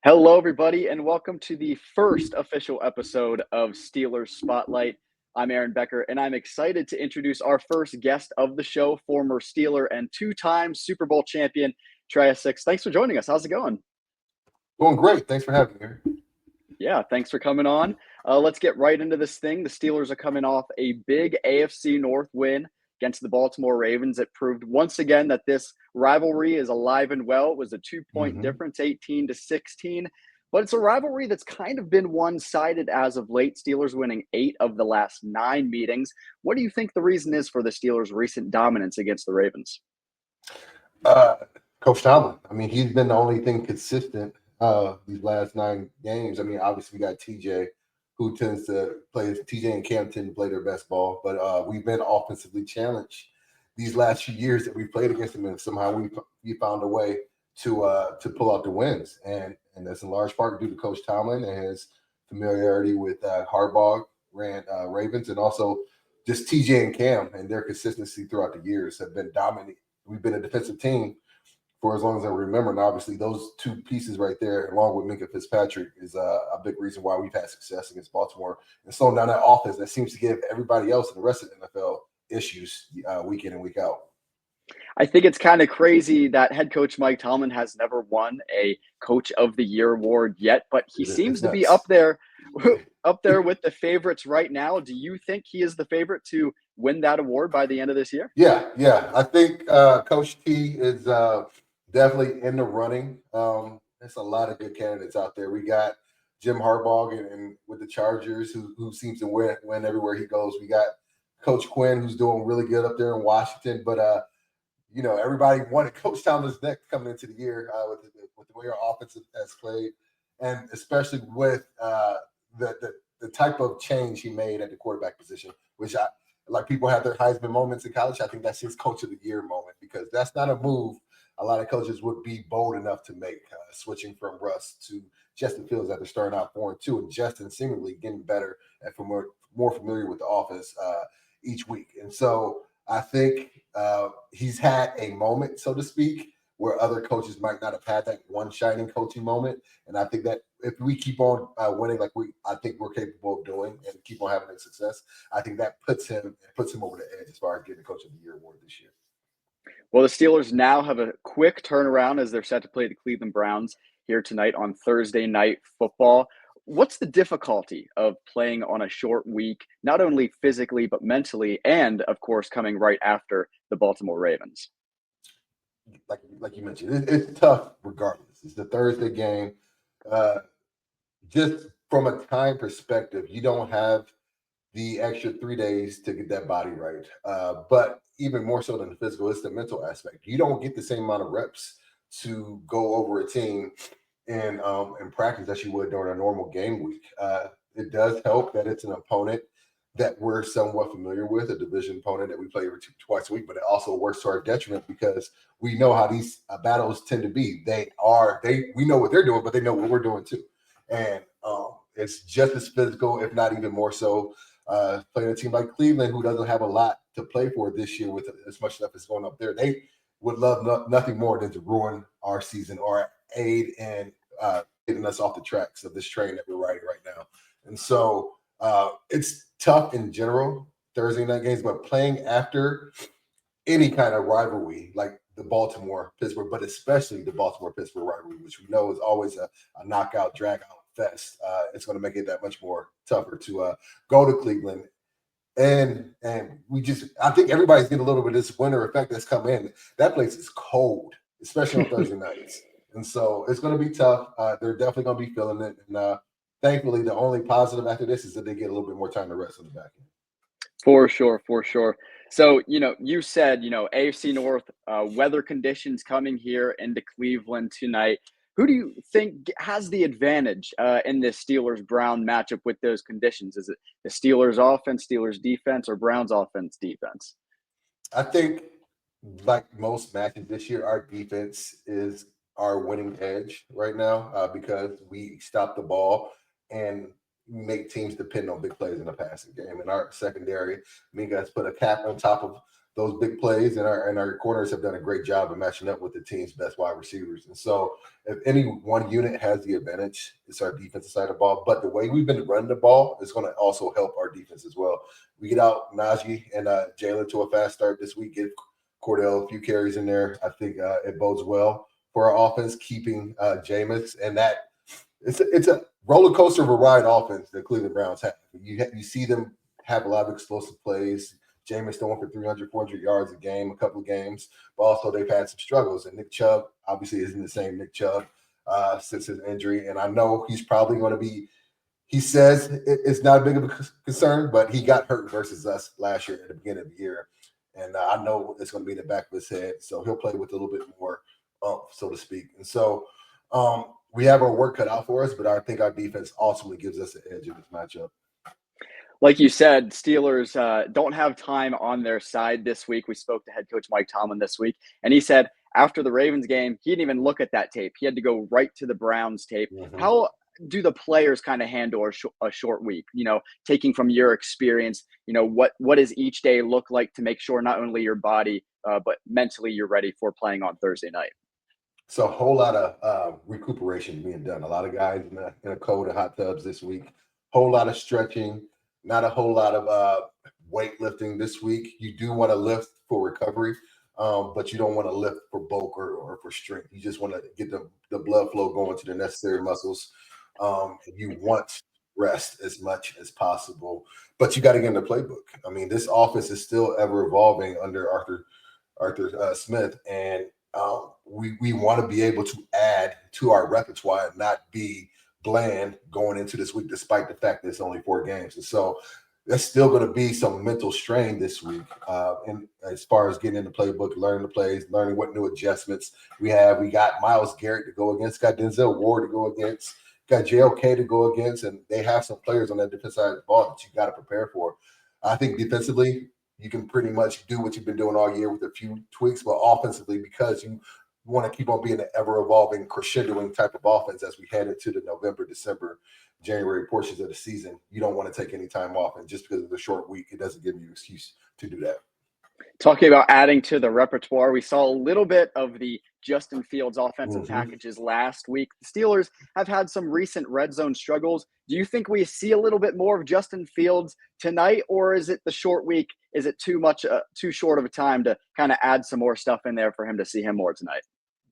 Hello, everybody, and welcome to the first official episode of Steelers Spotlight. I'm Aaron Becker, and I'm excited to introduce our first guest of the show, former Steeler and two-time Super Bowl champion, Trai Essex. Thanks for joining us. How's it going? Doing great. Thanks for having me. Yeah, thanks for coming on. Let's get right into this thing. The Steelers are coming off a big AFC North win against the Baltimore Ravens. It proved once again that this rivalry is alive and well. It was a two-point hmm difference, 18-16. But it's a rivalry that's kind of been one-sided as of late. Steelers winning 8 of the last 9 meetings. What do you think the reason is for the Steelers' recent dominance against the Ravens? Uh, Coach Tomlin. I mean, he's been the only thing consistent these last 9 games. I mean, obviously we got TJ, who tends to play. TJ and Cam tend to play their best ball, but we've been offensively challenged these last few years that we played against them, and somehow we found a way to pull out the wins, and that's in large part due to Coach Tomlin and his familiarity with Harbaugh ran Ravens, and also just TJ and Cam and their consistency throughout the years have been dominant. We've been a defensive team for as long as I remember. And obviously, those two pieces right there, along with Minka Fitzpatrick, is a big reason why we've had success against Baltimore and slowing down that offense that seems to give everybody else in the rest of the NFL issues week in and week out. I think it's kind of crazy that head coach Mike Tomlin has never won a Coach of the Year award yet, but he seems It's to be nuts. up there with the favorites right now. Do you think he is the favorite to win that award by the end of this year? Yeah. I think Coach T is definitely in the running. There's a lot of good candidates out there. We got Jim Harbaugh and with the Chargers, who seems to win everywhere he goes. We got Coach Quinn, who's doing really good up there in Washington. But everybody wanted Coach Tomlin's neck coming into the year with the way our offense has played, and especially with the type of change he made at the quarterback position, which I like. People have their Heisman moments in college. I think that's his Coach of the Year moment because that's not a move a lot of coaches would be bold enough to make, switching from Russ to Justin Fields after starting out 4-2, and Justin seemingly getting better and more familiar with the offense each week. And so I think he's had a moment, so to speak, where other coaches might not have had that one shining coaching moment. And I think that if we keep on winning like I think we're capable of doing and keep on having success, I think that puts him over the edge as far as getting the Coach of the Year award this year. Well, the Steelers now have a quick turnaround as they're set to play the Cleveland Browns here tonight on Thursday Night Football. What's the difficulty of playing on a short week, not only physically, but mentally, and of course, coming right after the Baltimore Ravens? Like you mentioned, it's tough regardless. It's the Thursday game. Uh, just from a time perspective, you don't have the extra 3 days to get that body right. But even more so than the physical, it's the mental aspect. You don't get the same amount of reps to go over a team in practice as you would during a normal game week. It does help that it's an opponent that we're somewhat familiar with, a division opponent that we play twice a week, but it also works to our detriment because we know how these battles tend to be. We know what they're doing, but they know what we're doing too. And it's just as physical, if not even more so, playing a team like Cleveland, who doesn't have a lot to play for this year with as much stuff as going up there. They would love nothing more than to ruin our season or aid in getting us off the tracks of this train that we're riding right now. And so it's tough in general, Thursday night games, but playing after any kind of rivalry like the Baltimore-Pittsburgh, but especially the Baltimore-Pittsburgh rivalry, which we know is always a knockout, drag-out fest. It's going to make it that much more tougher to go to Cleveland. And I think everybody's getting a little bit of this winter effect that's come in. That place is cold, especially on Thursday nights. And so it's going to be tough. They're definitely going to be feeling it. And thankfully, the only positive after this is that they get a little bit more time to rest on the back end. For sure, for sure. So, you said, AFC North, weather conditions coming here into Cleveland tonight. Who do you think has the advantage in this Steelers-Brown matchup with those conditions? Is it the Steelers offense, Steelers defense, or Browns offense defense? I think, like most matches this year, our defense is our winning edge right now because we stop the ball and make teams depend on big plays in the passing game. And our secondary, Minka has put a cap on top of those big plays, and our corners have done a great job of matching up with the team's best wide receivers. And so, if any one unit has the advantage, it's our defensive side of the ball. But the way we've been running the ball is going to also help our defense as well. We get out Najee and Jalen to a fast start this week. Give Cordell a few carries in there. I think it bodes well for our offense, keeping Jameis, and that it's a roller coaster of a ride offense the Cleveland Browns have. You see them have a lot of explosive plays. Jameis throwing for 300, 400 yards a game, a couple of games, but also they've had some struggles. And Nick Chubb obviously isn't the same Nick Chubb since his injury. And I know he's probably going to be, he says it's not a big of a concern, but he got hurt versus us last year at the beginning of the year. And I know it's going to be in the back of his head. So he'll play with a little bit more so to speak. And so we have our work cut out for us, but I think our defense ultimately gives us the edge in this matchup. Like you said, Steelers don't have time on their side this week. We spoke to head coach Mike Tomlin this week, and he said after the Ravens game, he didn't even look at that tape. He had to go right to the Browns tape. Mm-hmm. How do the players kind of handle a short week? Taking from your experience, what does each day look like to make sure not only your body, but mentally you're ready for playing on Thursday night? So a whole lot of recuperation being done. A lot of guys in a cold and hot tubs this week. Whole lot of stretching. Not a whole lot of weightlifting this week. You do want to lift for recovery, but you don't want to lift for bulk or for strength. You just want to get the blood flow going to the necessary muscles. You want rest as much as possible, but you got to get in the playbook. I mean, this offense is still ever evolving under Arthur Smith, and we want to be able to add to our repertoire and not be bland going into this week, despite the fact that it's only 4 games. And so there's still going to be some mental strain this week. And as far as getting in the playbook, learning the plays, learning what new adjustments we have. We got Myles Garrett to go against, got Denzel Ward to go against, got JOK to go against, and they have some players on that defensive side of the ball that you got to prepare for. I think defensively, you can pretty much do what you've been doing all year with a few tweaks, but offensively, because you want to keep on being an ever-evolving, crescendoing type of offense as we head into the November, December, January portions of the season. You don't want to take any time off, and just because of the short week, it doesn't give you an excuse to do that. Talking about adding to the repertoire, we saw a little bit of the Justin Fields offensive packages last week. The Steelers have had some recent red zone struggles. Do you think we see a little bit more of Justin Fields tonight, or is it the short week? Is it too short of a time to kind of add some more stuff in there for him to see him more tonight?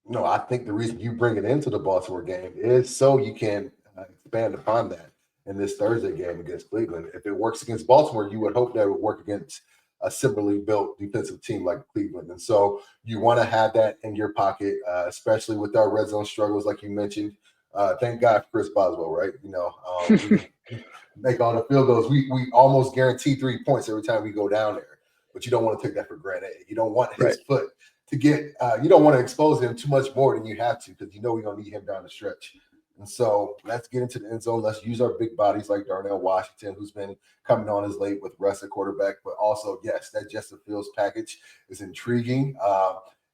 No, I think the reason you bring it into the Baltimore game is so you can expand upon that in this Thursday game against Cleveland. If it works against Baltimore, you would hope that it would work against a similarly built defensive team like Cleveland. And so you want to have that in your pocket, especially with our red zone struggles, like you mentioned. Thank God for Chris Boswell, right? We make all the field goals. We almost guarantee 3 points every time we go down there, but you don't want to take that for granted. You don't want his foot to get you don't want to expose him too much more than you have to, because we're going to need him down the stretch. And so let's get into the end zone. Let's use our big bodies like Darnell Washington, who's been coming on as late with Russ at quarterback. But also, yes, that Justin Fields package is intriguing.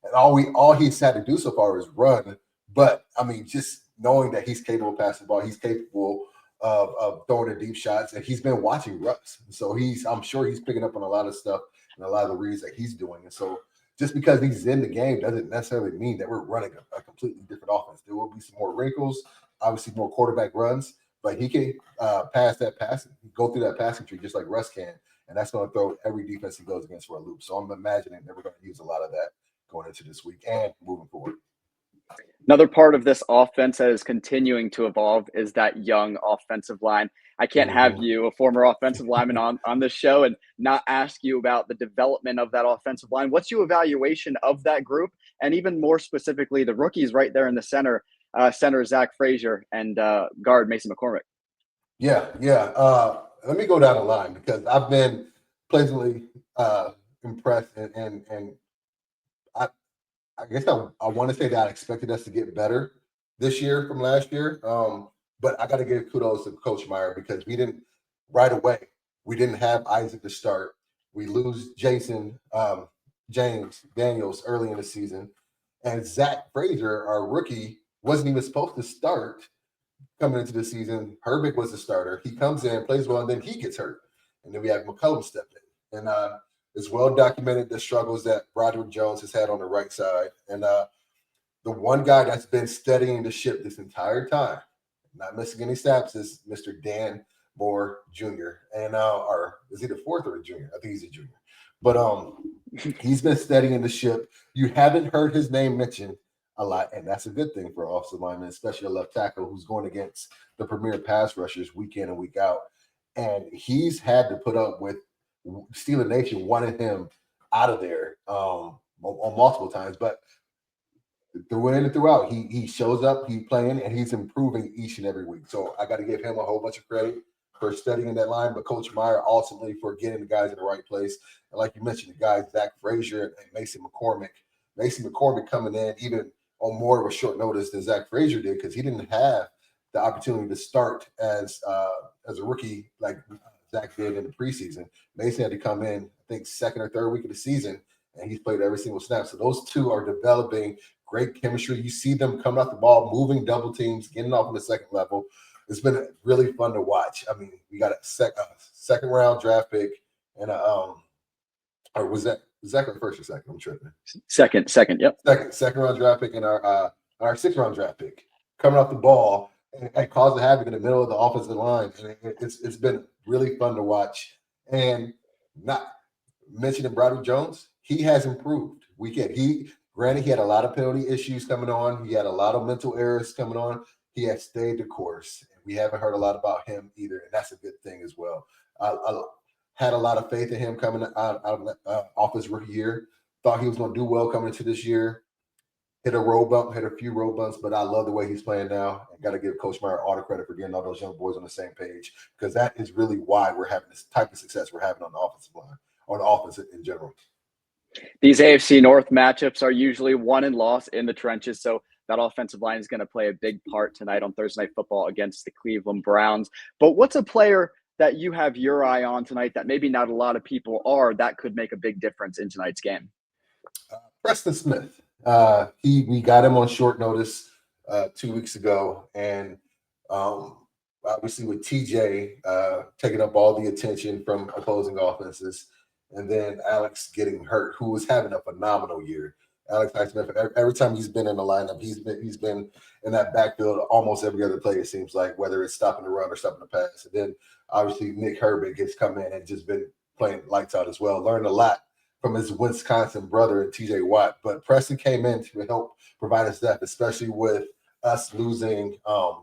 And all he's had to do so far is run. But, I mean, just knowing that he's capable of passing the ball, he's capable of throwing the deep shots, and he's been watching Russ. So I'm sure he's picking up on a lot of stuff and a lot of the reads that he's doing. And so just because he's in the game doesn't necessarily mean that we're running a completely different offense. There will be some more wrinkles, obviously more quarterback runs, but he can pass that passing, go through that passing tree just like Russ can, and that's going to throw every defense he goes against for a loop. So I'm imagining that we're going to use a lot of that going into this week and moving forward. Another part of this offense that is continuing to evolve is that young offensive line. I can't have you, a former offensive lineman, on this show and not ask you about the development of that offensive line. What's your evaluation of that group, and even more specifically, the rookies right there in the center, Zach Frazier and guard Mason McCormick? Yeah. Let me go down the line, because I've been pleasantly impressed, and I guess I want to say that I expected us to get better this year from last year. But I got to give kudos to Coach Meyer, because we didn't have Isaac to start. We lose James Daniels early in the season. And Zach Frazier, our rookie, wasn't even supposed to start coming into the season. Herbig was the starter. He comes in, plays well, and then he gets hurt. And then we have McCollum step in. And It's well documented the struggles that Broderick Jones has had on the right side. And the one guy that's been steadying the ship this entire time, not missing any snaps, is Mr. Dan Moore Jr. And or is he the fourth or a junior? I think he's a junior. But he's been steadying the ship. You haven't heard his name mentioned a lot, and that's a good thing for offensive lineman, especially a left tackle who's going against the premier pass rushers week in and week out. And he's had to put up with Steeler Nation wanting him out of there on multiple times, but through in and throughout, he shows up, he's playing, and he's improving each and every week. So I got to give him a whole bunch of credit for studying that line, but Coach Meyer ultimately for getting the guys in the right place. And like you mentioned, the guys Zach Frazier and Mason McCormick. Mason McCormick coming in even on more of a short notice than Zach Frazier did because he didn't have the opportunity to start as a rookie like Zach did in the preseason. Mason had to come in, I think, second or third week of the season, and he's played every single snap. So those two are developing great chemistry. You see them coming off the ball, moving double teams, getting off on the second level. It's been really fun to watch. I mean, we got a second round draft pick and or was that the first or second? I'm tripping. Second, yep. Second round draft pick and our sixth round draft pick coming off the ball and causing havoc in the middle of the offensive line. And it's been really fun to watch. And not mentioning Broderick Jones, he has improved weekend. Granted, he had a lot of penalty issues coming on. He had a lot of mental errors coming on. He has stayed the course. We haven't heard a lot about him either, and that's a good thing as well. I had a lot of faith in him coming off his rookie year. Thought he was going to do well coming into this year. Hit a few road bumps, but I love the way he's playing now. I got to give Coach Meyer all the credit for getting all those young boys on the same page because that is really why we're having this type of success we're having on the offensive line, on the offense in general. These AFC North matchups are usually won and lost in the trenches, so that offensive line is going to play a big part tonight on Thursday Night Football against the Cleveland Browns. But what's a player that you have your eye on tonight that maybe not a lot of people are that could make a big difference in tonight's game? Preston Smith. We got him on short notice 2 weeks ago, and obviously with TJ taking up all the attention from opposing offenses, and then Alex getting hurt, who was having a phenomenal year. Alex Highsmith, every time he's been in the lineup, he's been in that backfield almost every other play, it seems like, whether it's stopping the run or stopping the pass. And then obviously Nick Herbig has come in and just been playing lights out as well. Learned a lot from his Wisconsin brother and TJ Watt. But Preston came in to help provide us depth, especially with us losing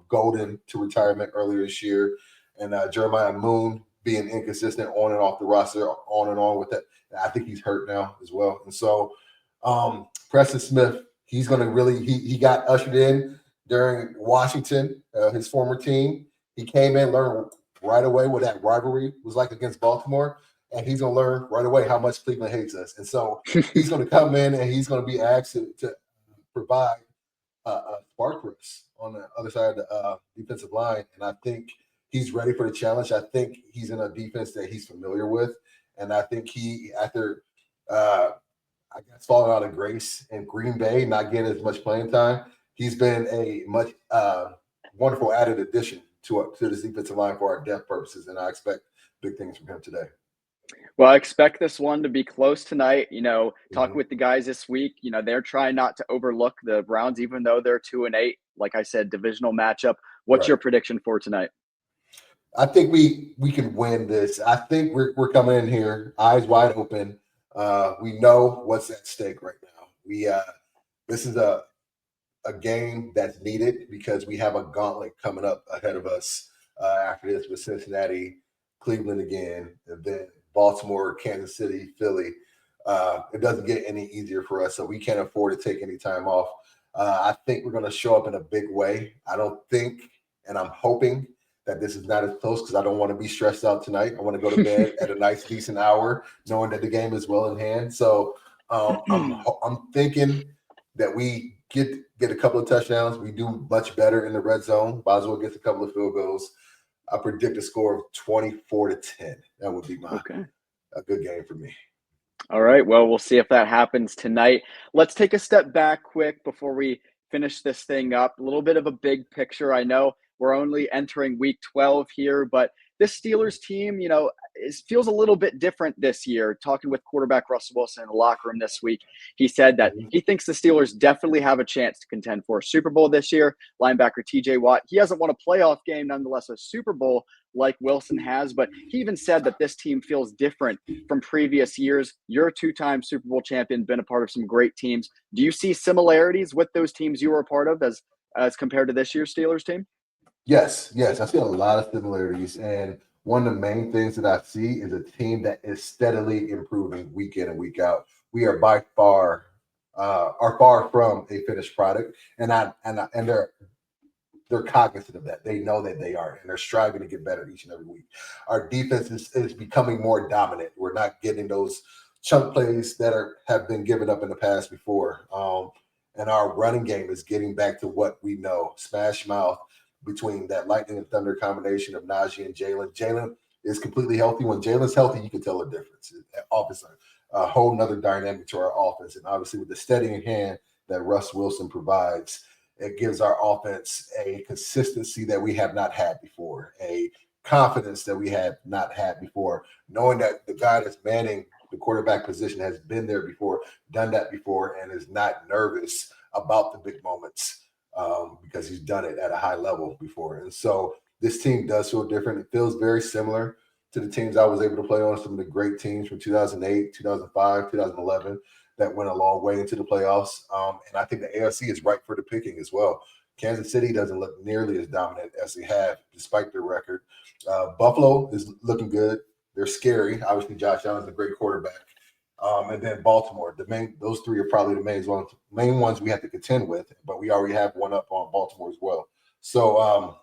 Golden to retirement earlier this year, and Jeremiah Moon being inconsistent on and off the roster, on and on with that. I think he's hurt now as well. And so Preston Smith, he's going to really, he got ushered in during Washington, his former team. He came in, learned right away what that rivalry was like against Baltimore, and he's going to learn right away how much Cleveland hates us. And so he's going to come in and he's going to be asked to provide a spark for us on the other side of the defensive line. And I think he's ready for the challenge. I think he's in a defense that he's familiar with. And I think he, after I guess falling out of grace in Green Bay, not getting as much playing time, he's been a much wonderful added addition to this defensive line for our depth purposes. And I expect big things from him today. Well, I expect this one to be close tonight. Talking with the guys this week, they're trying not to overlook the Browns, even though they're 2-8. Like I said, divisional matchup. What's your prediction for tonight? I think we can win this. I think we're coming in here eyes wide open. We know what's at stake right now. This is a game that's needed because we have a gauntlet coming up ahead of us after this with Cincinnati, Cleveland again, and then Baltimore, Kansas City, Philly. It doesn't get any easier for us, so we can't afford to take any time off. I think we're going to show up in a big way. I don't think, and I'm hoping that this is not as close because I don't want to be stressed out tonight. I want to go to bed at a nice, decent hour, knowing that the game is well in hand. So I'm thinking that we get a couple of touchdowns. We do much better in the red zone. Boswell gets a couple of field goals. I predict a score of 24-10. That would be a good game for me. All right. Well, we'll see if that happens tonight. Let's take a step back quick before we finish this thing up. A little bit of a big picture. I know we're only entering week 12 here, but this Steelers team, it feels a little bit different this year. Talking with quarterback Russell Wilson in the locker room this week, he said that he thinks the Steelers definitely have a chance to contend for a Super Bowl this year. Linebacker TJ Watt, he hasn't won a playoff game, nonetheless a Super Bowl like Wilson has, but he even said that this team feels different from previous years. You're a two-time Super Bowl champion, been a part of some great teams. Do you see similarities with those teams you were a part of as compared to this year's Steelers team? Yes, I see a lot of similarities, and one of the main things that I see is a team that is steadily improving week in and week out. We are by far are far from a finished product, and they're cognizant of that. They know that they are, and they're striving to get better each and every week. Our defense is becoming more dominant. We're not getting those chunk plays that have been given up in the past before. And our running game is getting back to what we know: smash mouth between that lightning and thunder combination of Najee and Jalen. Jalen is completely healthy. When Jalen's healthy, you can tell the difference. Offense, a whole nother dynamic to our offense, and obviously with the steadying hand that Russ Wilson provides, it gives our offense a consistency that we have not had before, a confidence that we have not had before, knowing that the guy that's manning the quarterback position has been there before, done that before, and is not nervous about the big moments because he's done it at a high level before. And so this team does feel different. It feels very similar to the teams I was able to play on, some of the great teams from 2008, 2005, 2011 that went a long way into the playoffs. And I think the AFC is ripe for the picking as well. Kansas City doesn't look nearly as dominant as they have, despite their record. Buffalo is looking good. They're scary. Obviously, Josh Allen's a great quarterback. And then Baltimore. Those three are probably the main ones we have to contend with, but we already have one up on Baltimore as well. So,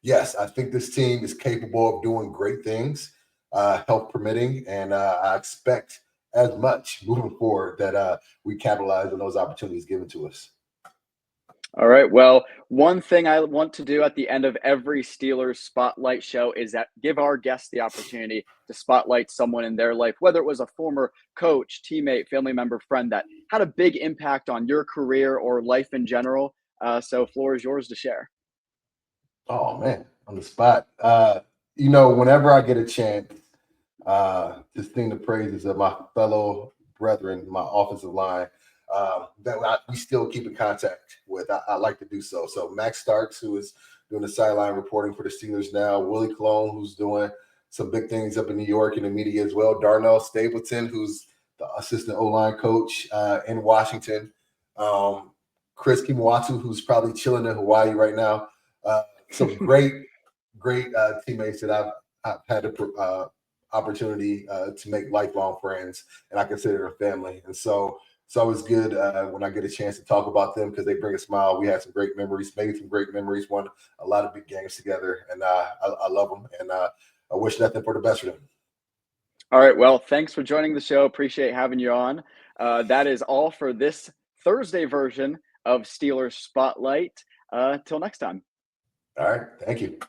yes, I think this team is capable of doing great things, health permitting, and I expect as much moving forward that we capitalize on those opportunities given to us. All right. Well, one thing I want to do at the end of every Steelers Spotlight show is that give our guests the opportunity to spotlight someone in their life, whether it was a former coach, teammate, family member, friend that had a big impact on your career or life in general. So floor is yours to share. Oh, man, on the spot. Whenever I get a chance to sing the praises of my fellow brethren, my offensive line, we still keep in contact with. I like to do so. So Max Starks, who is doing the sideline reporting for the Steelers now, Willie Colon, who's doing some big things up in New York in the media as well, Darnell Stapleton, who's the assistant O-line coach in Washington, Chris Kimwatu, who's probably chilling in Hawaii right now. Some great teammates that I've had the opportunity to make lifelong friends, and I consider them family. And so it's always good when I get a chance to talk about them because they bring a smile. We had some great memories, made some great memories, won a lot of big games together, and I love them, and I wish nothing for the best for them. All right. Well, thanks for joining the show. Appreciate having you on. That is all for this Thursday version of Steelers Spotlight. Till next time. All right. Thank you.